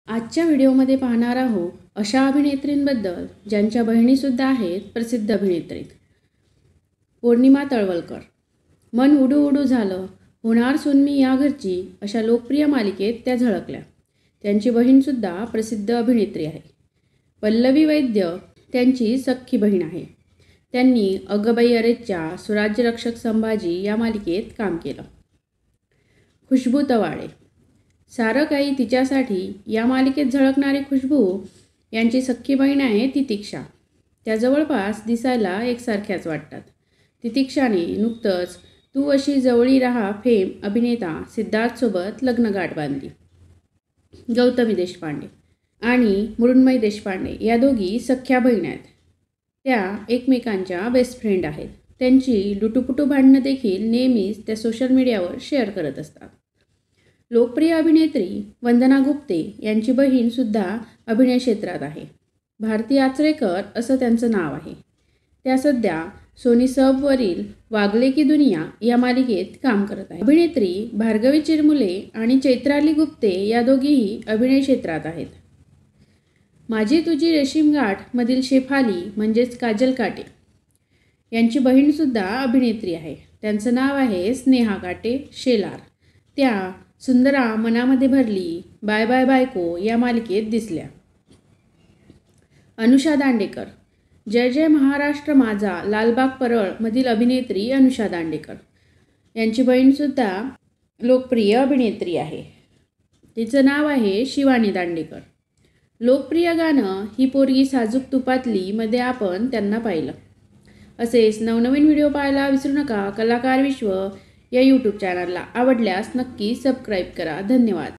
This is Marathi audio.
आजच्या व्हिडिओमध्ये पाहणार आहोत अशा अभिनेत्रींबद्दल ज्यांच्या बहिणीसुद्धा आहेत प्रसिद्ध अभिनेत्री. पौर्णिमा तळवलकर. मन उडू उडू झालं, होणार सून मी या घरची अशा लोकप्रिय मालिकेत त्या झळकल्या. त्यांची बहीणसुद्धा प्रसिद्ध अभिनेत्री आहे. पल्लवी वैद्य त्यांची सख्खी बहीण आहे. त्यांनी अगबाई अरेच्या स्वराज्यरक्षक संभाजी या मालिकेत काम केलं. खुशबू तवाळे. सारं काही तिच्यासाठी या मालिकेत झळकणारी खुशबू यांची सख्खी बहीण आहे तितिक्षा. त्या जवळपास दिसायला एकसारख्याच वाटतात. तितिक्षाने नुकतंच तू अशी जवळी राहा फेम अभिनेता सिद्धार्थसोबत लग्नगाठ बांधली. गौतमी देशपांडे आणि मृण्मयी देशपांडे या दोघी सख्ख्या बहीण आहेत. त्या एकमेकांच्या बेस्ट फ्रेंड आहेत. त्यांची लुटुपुटू भांडणं देखील नेहमीच त्या सोशल मीडियावर शेअर करत असतात. लोकप्रिय अभिनेत्री वंदना गुप्ते यांची बहीणसुद्धा अभिनय क्षेत्रात आहे. भारती आचरेकर असं त्यांचं नाव आहे. त्या सध्या सोनी सबवरील वागले की दुनिया या मालिकेत काम करत आहे. अभिनेत्री भार्गवी चिरमुले आणि चैत्राली गुप्ते या दोघीही अभिनय क्षेत्रात आहेत. माझी तुझी रेशीमगाठ मधील शेफाली म्हणजेच काजल काटे यांची बहीणसुद्धा अभिनेत्री आहे. त्यांचं नाव आहे स्नेहा काटे शेलार. त्या सुंदरा मनामध्ये भरली, बाय बाय बायको या मालिकेत दिसल्या. अनुषा दांडेकर. जय जय महाराष्ट्र माझा, लालबाग परळ मधील अभिनेत्री अनुषा दांडेकर यांची बहीणसुद्धा लोकप्रिय अभिनेत्री आहे. तिचं नाव आहे शिवानी दांडेकर. लोकप्रिय गाणं ही पोरगी साजूक तुपातली मध्ये आपण त्यांना पाहिलं. असेच नवनवीन व्हिडिओ पाहायला विसरू नका. कलाकार विश्व या यूट्यूब चॅनलला आवडल्यास नक्की सबस्क्राईब करा. धन्यवाद.